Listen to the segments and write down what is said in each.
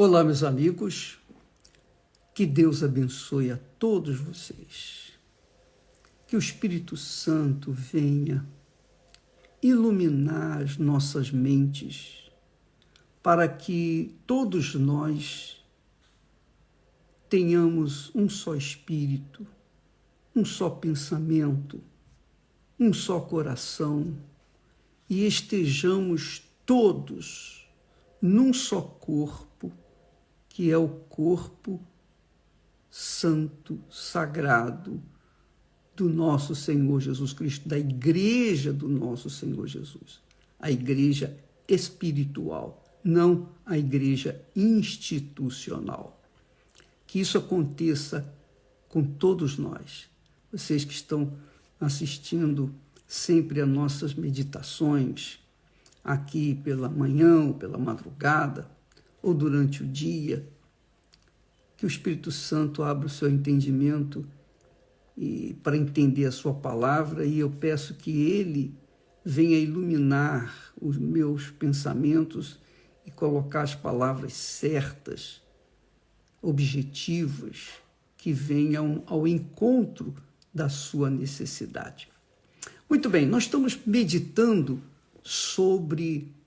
Olá, meus amigos, que Deus abençoe a todos vocês, que o Espírito Santo venha iluminar as nossas mentes para que todos nós tenhamos um só espírito, um só pensamento, um só coração e estejamos todos num só corpo, que é o corpo santo, sagrado do nosso Senhor Jesus Cristo, da igreja do nosso Senhor Jesus, a igreja espiritual, não a igreja institucional. Que isso aconteça com todos nós, vocês que estão assistindo sempre às nossas meditações, aqui pela manhã ou pela madrugada, ou durante o dia, que o Espírito Santo abra o seu entendimento para entender a sua palavra, e eu peço que ele venha iluminar os meus pensamentos e colocar as palavras certas, objetivas, que venham ao encontro da sua necessidade. Muito bem, nós estamos meditando sobre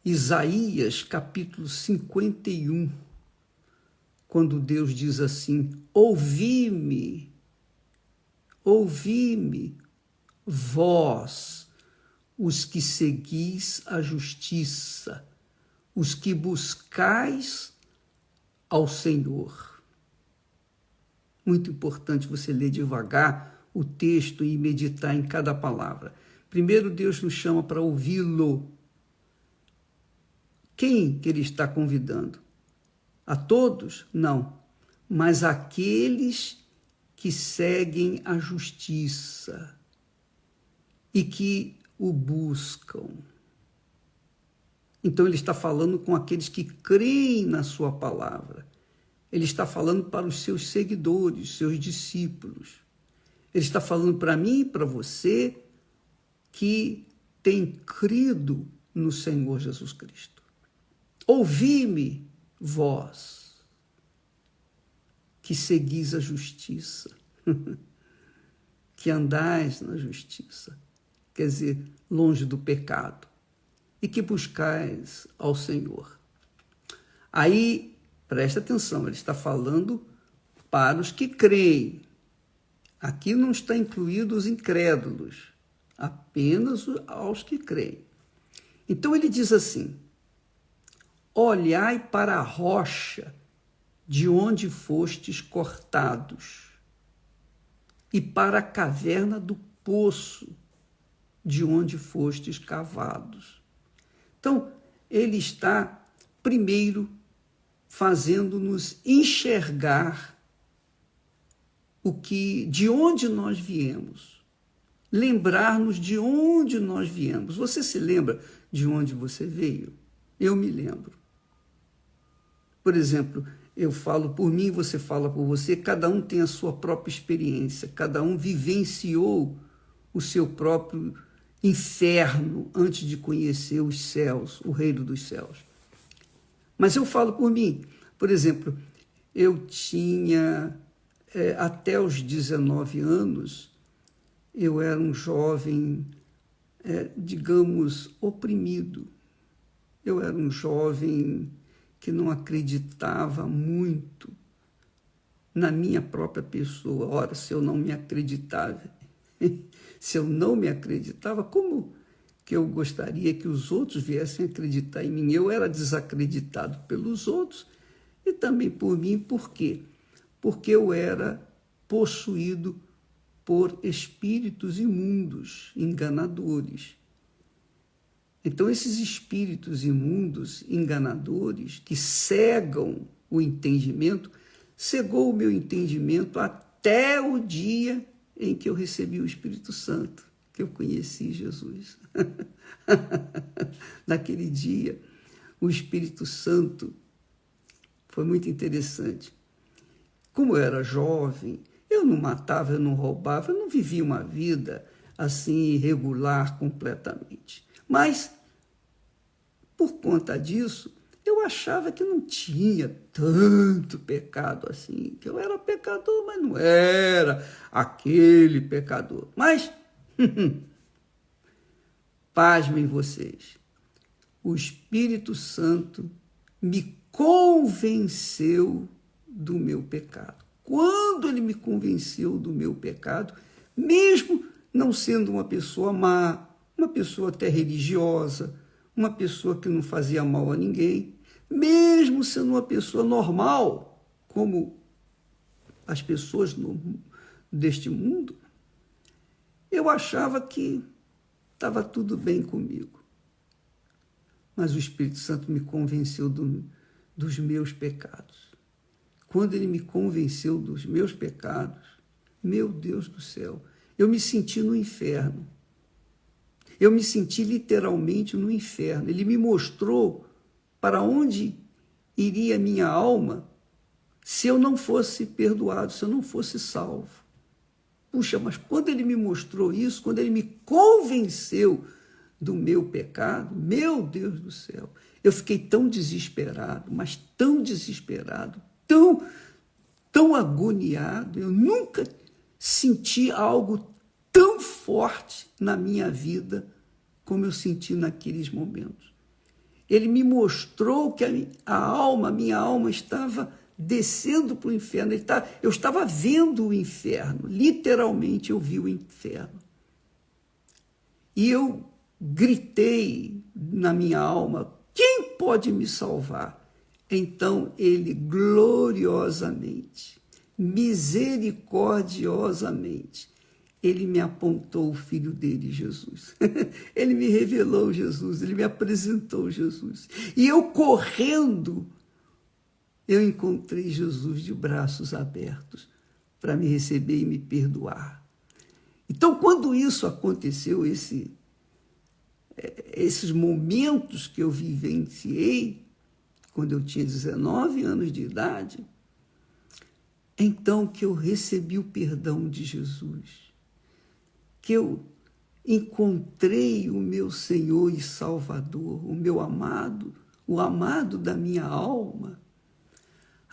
Isaías, capítulo 51, quando Deus diz assim: ouvi-me, vós, os que seguis a justiça, os que buscais ao Senhor. Muito importante você ler devagar o texto e meditar em cada palavra. Primeiro, Deus nos chama para ouvi-lo. Quem que ele está convidando? A todos? Não. Mas aqueles que seguem a justiça e que o buscam. Então ele está falando com aqueles que creem na sua palavra. Ele está falando para os seus seguidores, seus discípulos. Ele está falando para mim e para você que tem crido no Senhor Jesus Cristo. Ouvi-me, vós, que seguis a justiça, que andais na justiça, quer dizer, longe do pecado, e que buscais ao Senhor. Aí, presta atenção, ele está falando para os que creem. Aqui não está incluído os incrédulos, apenas aos que creem. Então ele diz assim: olhai para a rocha de onde fostes cortados, e para a caverna do poço de onde fostes cavados. Então, ele está, primeiro, fazendo-nos enxergar de onde nós viemos, lembrar-nos de onde nós viemos. Você se lembra de onde você veio? Eu me lembro. Por exemplo, eu falo por mim, você fala por você, cada um tem a sua própria experiência, cada um vivenciou o seu próprio inferno antes de conhecer os céus, o reino dos céus. Mas eu falo por mim. Por exemplo, eu tinha, até os 19 anos, eu era um jovem, digamos, oprimido. Eu era um jovem que não acreditava muito na minha própria pessoa. Ora, se eu não me acreditava, como que eu gostaria que os outros viessem acreditar em mim? Eu era desacreditado pelos outros e também por mim. Por quê? Porque eu era possuído por espíritos imundos, enganadores. Então, esses espíritos imundos, enganadores, que cegam o entendimento, cegou o meu entendimento até o dia em que eu recebi o Espírito Santo, que eu conheci Jesus. Naquele dia, o Espírito Santo foi muito interessante. Como eu era jovem, eu não matava, eu não roubava, eu não vivia uma vida assim irregular completamente. Mas, por conta disso, eu achava que não tinha tanto pecado assim, que eu era pecador, mas não era aquele pecador. Mas, pasmem vocês, o Espírito Santo me convenceu do meu pecado. Quando ele me convenceu do meu pecado, mesmo não sendo uma pessoa má, uma pessoa até religiosa, uma pessoa que não fazia mal a ninguém, mesmo sendo uma pessoa normal, como as pessoas deste mundo, eu achava que estava tudo bem comigo. Mas o Espírito Santo me convenceu dos meus pecados. Quando ele me convenceu dos meus pecados, meu Deus do céu, eu me senti no inferno. Eu me senti literalmente no inferno. Ele me mostrou para onde iria minha alma se eu não fosse perdoado, se eu não fosse salvo. Puxa, mas quando ele me mostrou isso, quando ele me convenceu do meu pecado, meu Deus do céu, eu fiquei tão desesperado, mas tão desesperado, tão agoniado. Eu nunca senti algo tão forte na minha vida como eu senti naqueles momentos. Ele me mostrou que a minha alma estava descendo para o inferno. Eu estava vendo o inferno, literalmente eu vi o inferno. E eu gritei na minha alma, quem pode me salvar? Então ele gloriosamente, misericordiosamente, ele me apontou o filho dele, Jesus. Ele me revelou Jesus, ele me apresentou Jesus. E eu correndo, eu encontrei Jesus de braços abertos para me receber e me perdoar. Então, quando isso aconteceu, esses momentos que eu vivenciei, quando eu tinha 19 anos de idade, então que eu recebi o perdão de Jesus, que eu encontrei o meu Senhor e Salvador, o meu amado, o amado da minha alma.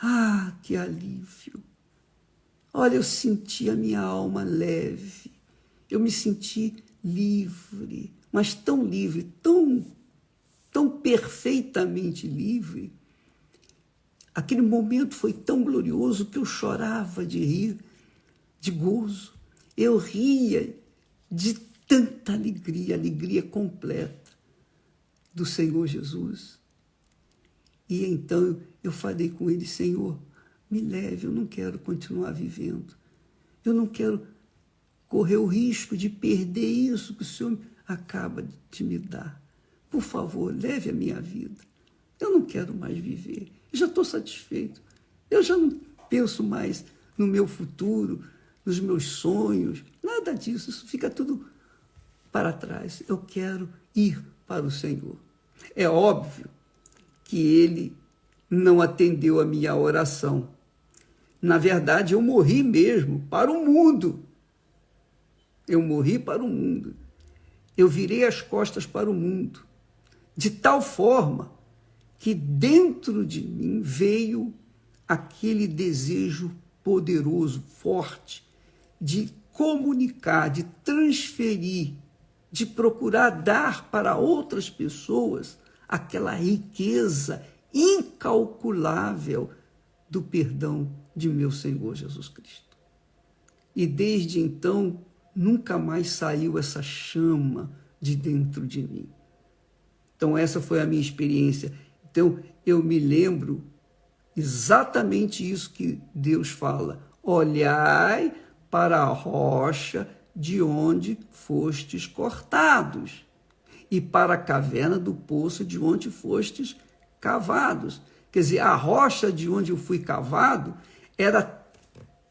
Ah, que alívio! Olha, eu senti a minha alma leve, eu me senti livre, mas tão livre, tão perfeitamente livre. Aquele momento foi tão glorioso que eu chorava de rir, de gozo. Eu ria de tanta alegria, alegria completa do Senhor Jesus. E então eu falei com ele, Senhor, me leve, eu não quero continuar vivendo. Eu não quero correr o risco de perder isso que o Senhor acaba de me dar. Por favor, leve a minha vida. Eu não quero mais viver. Eu já estou satisfeito. Eu já não penso mais no meu futuro, nos meus sonhos, nada disso. Isso fica tudo para trás. Eu quero ir para o Senhor. É óbvio que ele não atendeu a minha oração. Na verdade, eu morri mesmo para o mundo. Eu morri para o mundo. Eu virei as costas para o mundo, de tal forma que dentro de mim veio aquele desejo poderoso, forte, de comunicar, de transferir, de procurar dar para outras pessoas aquela riqueza incalculável do perdão de meu Senhor Jesus Cristo. E desde então, nunca mais saiu essa chama de dentro de mim. Então, essa foi a minha experiência. Então, eu me lembro exatamente isso que Deus fala. Olhai para a rocha de onde fostes cortados, e para a caverna do poço de onde fostes cavados. Quer dizer, a rocha de onde eu fui cavado era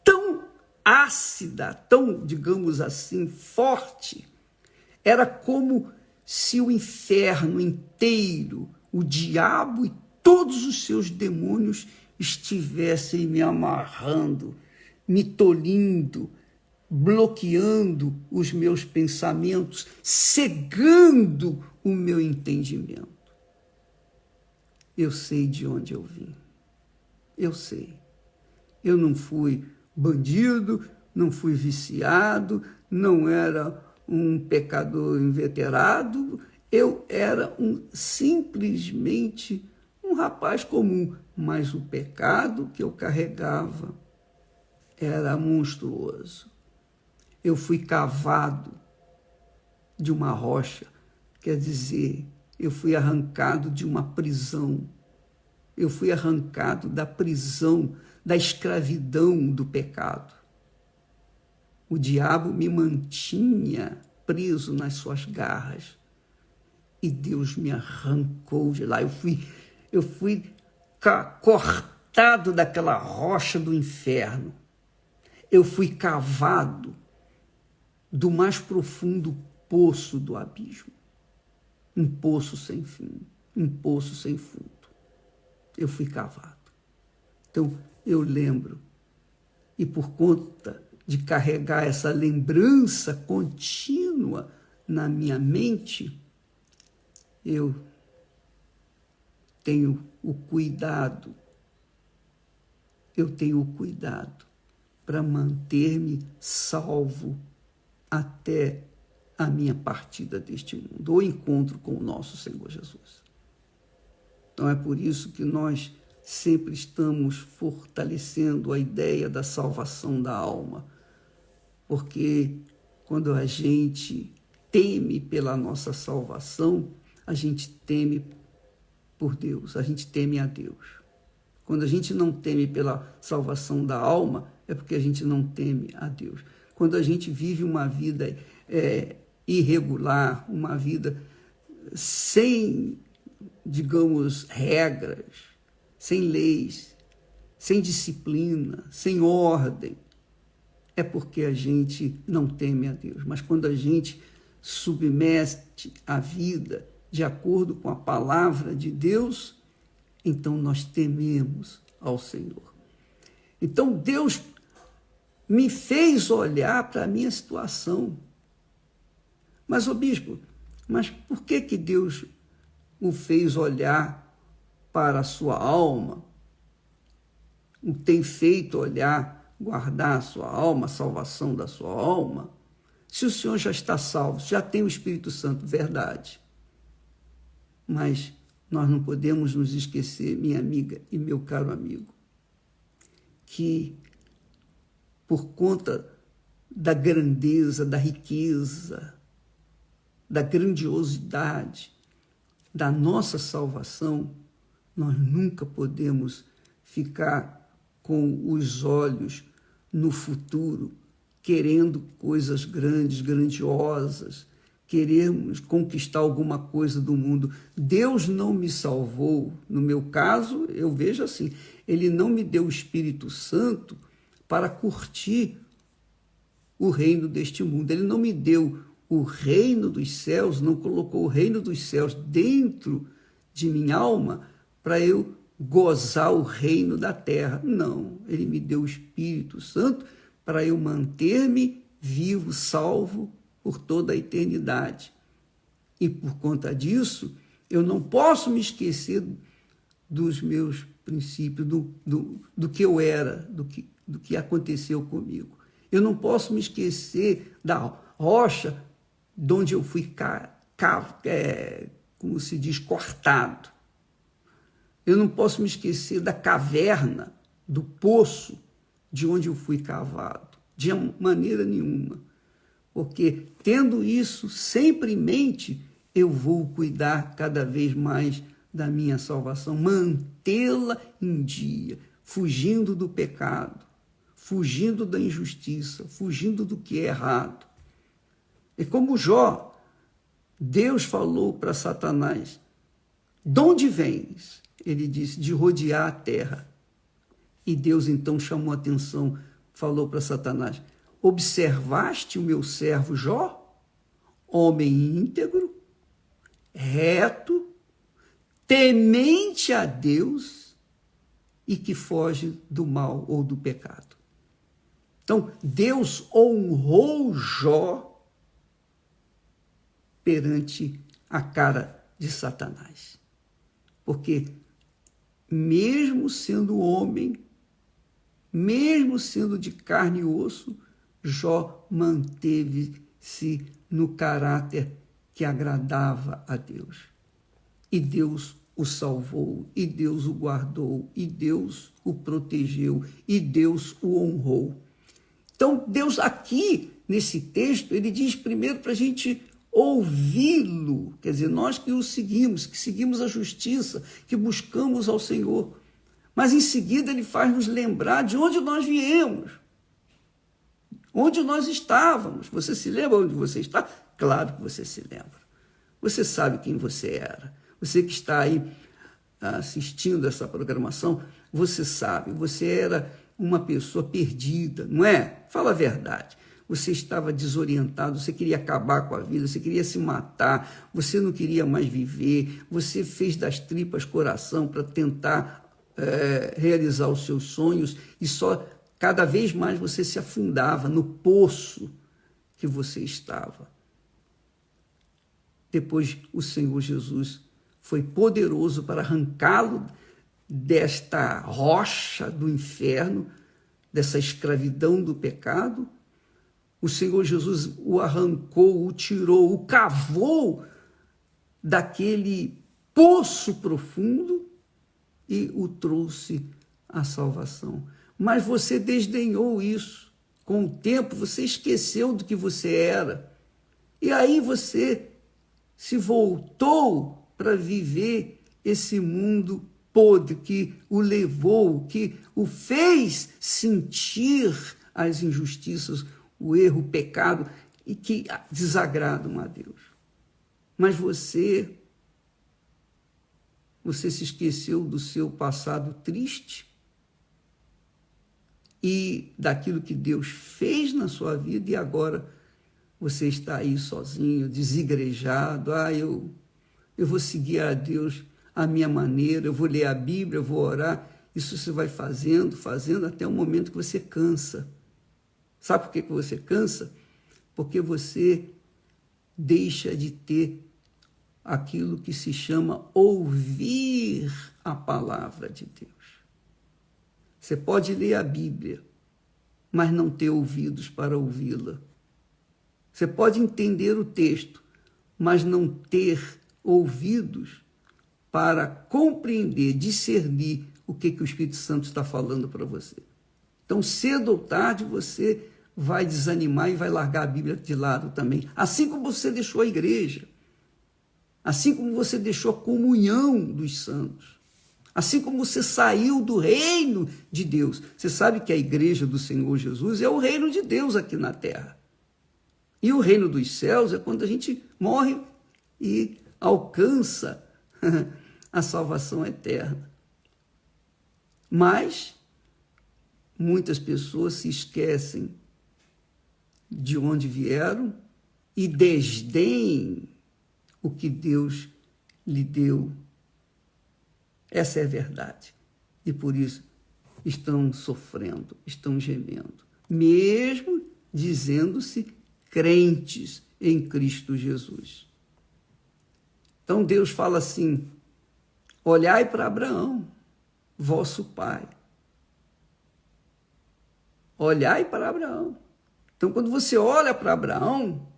tão ácida, tão, digamos assim, forte. Era como se o inferno inteiro, o diabo e todos os seus demônios estivessem me amarrando, me tolhindo, bloqueando os meus pensamentos, cegando o meu entendimento. eu sei de onde eu vim. Eu sei. Eu não fui bandido, não fui viciado, não era um pecador inveterado, eu era simplesmente um rapaz comum, mas o pecado que eu carregava era monstruoso. Eu fui cavado de uma rocha, quer dizer, eu fui arrancado de uma prisão. Eu fui arrancado da prisão, da escravidão do pecado. O diabo me mantinha preso nas suas garras e Deus me arrancou de lá. Eu fui cortado daquela rocha do inferno. Eu fui cavado do mais profundo poço do abismo. Um poço sem fim, um poço sem fundo. Eu fui cavado. Então, eu lembro, e por conta de carregar essa lembrança contínua na minha mente, eu tenho o cuidado para manter-me salvo até a minha partida deste mundo, o encontro com o nosso Senhor Jesus. Então é por isso que nós sempre estamos fortalecendo a ideia da salvação da alma, porque quando a gente teme pela nossa salvação, a gente teme por Deus, a gente teme a Deus. Quando a gente não teme pela salvação da alma, é porque a gente não teme a Deus. Quando a gente vive uma vida irregular, uma vida sem, digamos, regras, sem leis, sem disciplina, sem ordem, é porque a gente não teme a Deus. Mas quando a gente submete a vida de acordo com a palavra de Deus, então nós tememos ao Senhor. Então Deus me fez olhar para a minha situação. Mas, ô bispo, mas por que Deus o fez olhar para a sua alma? O tem feito olhar, guardar a sua alma, a salvação da sua alma? Se o Senhor já está salvo, já tem o Espírito Santo, verdade. Mas nós não podemos nos esquecer, minha amiga e meu caro amigo, que por conta da grandeza, da riqueza, da grandiosidade da nossa salvação, nós nunca podemos ficar com os olhos no futuro, querendo coisas grandes, grandiosas, queremos conquistar alguma coisa do mundo. Deus não me salvou, no meu caso, eu vejo assim, Ele não me deu o Espírito Santo para curtir o reino deste mundo. Ele não me deu o reino dos céus, não colocou o reino dos céus dentro de minha alma para eu gozar o reino da terra. Não, Ele me deu o Espírito Santo para eu manter-me vivo, salvo por toda a eternidade. E por conta disso, eu não posso me esquecer dos meus princípios, do que eu era, do que aconteceu comigo. Eu não posso me esquecer da rocha de onde eu fui, como se diz, cortado. Eu não posso me esquecer da caverna, do poço de onde eu fui cavado, de maneira nenhuma. Porque, tendo isso sempre em mente, eu vou cuidar cada vez mais da minha salvação, mantê-la em dia, fugindo do pecado, fugindo da injustiça, fugindo do que é errado. E como Jó, Deus falou para Satanás, de onde vens? Ele disse, de rodear a terra. E Deus então chamou a atenção, falou para Satanás, observaste o meu servo Jó, homem íntegro, reto, temente a Deus e que foge do mal ou do pecado. Então, Deus honrou Jó perante a cara de Satanás. Porque mesmo sendo homem, mesmo sendo de carne e osso, Jó manteve-se no caráter que agradava a Deus. E Deus o salvou, e Deus o guardou, e Deus o protegeu, e Deus o honrou. Então, Deus aqui, nesse texto, ele diz primeiro para a gente ouvi-lo, quer dizer, nós que o seguimos, que seguimos a justiça, que buscamos ao Senhor. Mas em seguida ele faz nos lembrar de onde nós viemos, onde nós estávamos. Você se lembra onde você está? Claro que você se lembra. Você sabe quem você era. Você que está aí assistindo essa programação, você sabe, você era uma pessoa perdida, não é? Fala a verdade. Você estava desorientado, você queria acabar com a vida, você queria se matar, você não queria mais viver, você fez das tripas coração para tentar realizar os seus sonhos e só cada vez mais você se afundava no poço que você estava. Depois o Senhor Jesus foi poderoso para arrancá-lo desta rocha do inferno, dessa escravidão do pecado. O Senhor Jesus o arrancou, o tirou, o cavou daquele poço profundo e o trouxe à salvação. Mas você desdenhou isso. Com o tempo, você esqueceu do que você era. E aí você se voltou para viver esse mundo podre que o levou, que o fez sentir as injustiças, o erro, o pecado, e que desagradam a Deus. Mas você se esqueceu do seu passado triste e daquilo que Deus fez na sua vida e agora você está aí sozinho, desigrejado. Eu vou seguir a Deus à minha maneira, eu vou ler a Bíblia, eu vou orar. Isso você vai fazendo até o momento que você cansa. Sabe por que você cansa? Porque você deixa de ter aquilo que se chama ouvir a palavra de Deus. Você pode ler a Bíblia, mas não ter ouvidos para ouvi-la. Você pode entender o texto, mas não ter ouvidos para compreender, discernir o que o Espírito Santo está falando para você. Então, cedo ou tarde, você vai desanimar e vai largar a Bíblia de lado também. Assim como você deixou a igreja. Assim como você deixou a comunhão dos santos. Assim como você saiu do reino de Deus. Você sabe que a igreja do Senhor Jesus é o reino de Deus aqui na terra. E o reino dos céus é quando a gente morre e alcança a salvação eterna. Mas muitas pessoas se esquecem de onde vieram e desdém o que Deus lhe deu. Essa é a verdade. E por isso estão sofrendo, estão gemendo, mesmo dizendo-se crentes em Cristo Jesus. Então Deus fala assim: olhai para Abraão, vosso pai. Olhai para Abraão. Então, quando você olha para Abraão,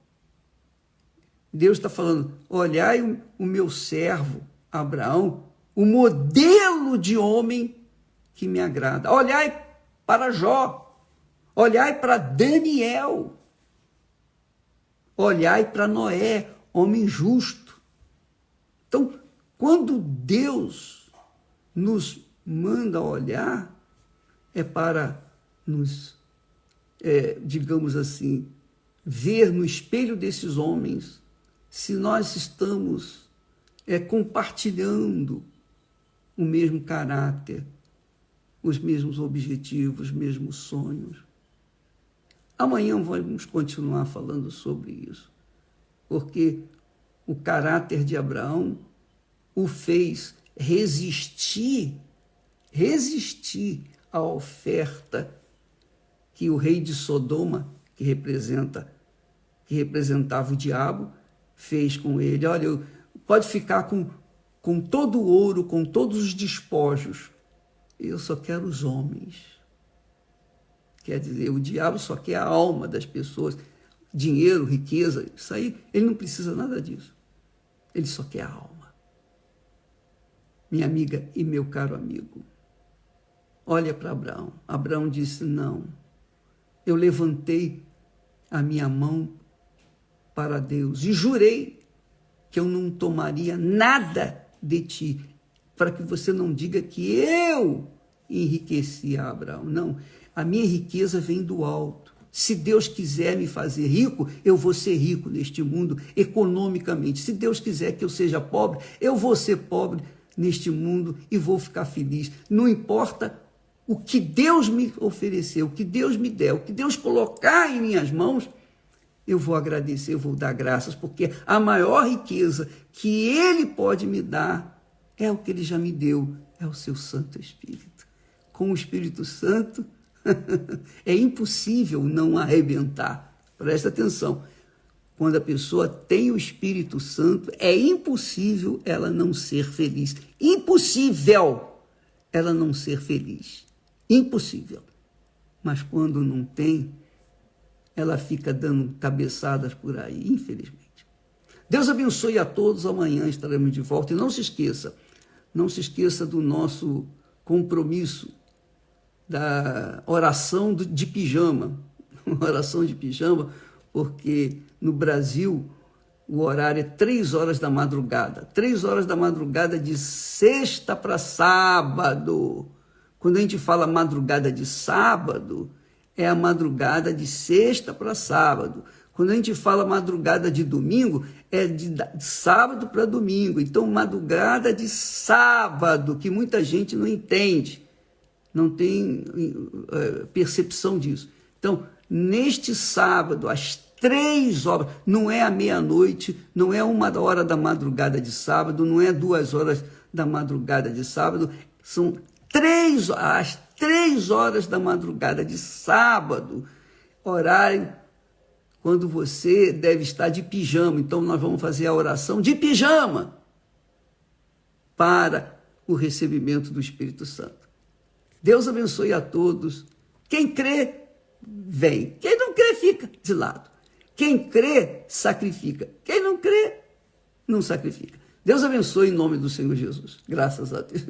Deus está falando: olhai o meu servo Abraão, o modelo de homem que me agrada. Olhai para Jó, olhai para Daniel, olhai para Noé, homem justo. Então, quando Deus nos manda olhar, é para nos, digamos assim, ver no espelho desses homens se nós estamos compartilhando o mesmo caráter, os mesmos objetivos, os mesmos sonhos. Amanhã vamos continuar falando sobre isso, porque o caráter de Abraão o fez resistir à oferta que o rei de Sodoma, que representava o diabo, fez com ele. Olha, pode ficar com com todo o ouro, com todos os despojos. Eu só quero os homens. Quer dizer, o diabo só quer a alma das pessoas. Dinheiro, riqueza, isso aí, ele não precisa nada disso. Ele só quer a alma. Minha amiga e meu caro amigo, olha para Abraão. Abraão disse, não, eu levantei a minha mão para Deus e jurei que eu não tomaria nada de ti, para que você não diga que eu enriqueci a Abraão. Não, a minha riqueza vem do alto. Se Deus quiser me fazer rico, eu vou ser rico neste mundo, economicamente. Se Deus quiser que eu seja pobre, eu vou ser pobre neste mundo e vou ficar feliz. Não importa o que Deus me oferecer, o que Deus me der, o que Deus colocar em minhas mãos, eu vou agradecer, eu vou dar graças, porque a maior riqueza que Ele pode me dar é o que Ele já me deu, é o seu Santo Espírito. Com o Espírito Santo, é impossível não arrebentar. Presta atenção. Quando a pessoa tem o Espírito Santo, é impossível ela não ser feliz. Impossível ela não ser feliz. Impossível. Mas quando não tem, ela fica dando cabeçadas por aí, infelizmente. Deus abençoe a todos. Amanhã estaremos de volta. E não se esqueça do nosso compromisso da oração de pijama. Oração de pijama, porque no Brasil o horário é 3 horas da madrugada. 3 horas da madrugada de sexta para sábado. Quando a gente fala madrugada de sábado, é a madrugada de sexta para sábado. Quando a gente fala madrugada de domingo, é de sábado para domingo. Então, madrugada de sábado, que muita gente não entende, não tem percepção disso. Então, neste sábado, às 3 horas, não é à meia-noite, não é 1 hora da madrugada de sábado, não é 2 horas da madrugada de sábado, são às 3 horas da madrugada de sábado, horário quando você deve estar de pijama. Então, nós vamos fazer a oração de pijama para o recebimento do Espírito Santo. Deus abençoe a todos. Quem crê, vem. Quem não crê, fica de lado. Quem crê, sacrifica. Quem não crê, não sacrifica. Deus abençoe em nome do Senhor Jesus. Graças a Deus.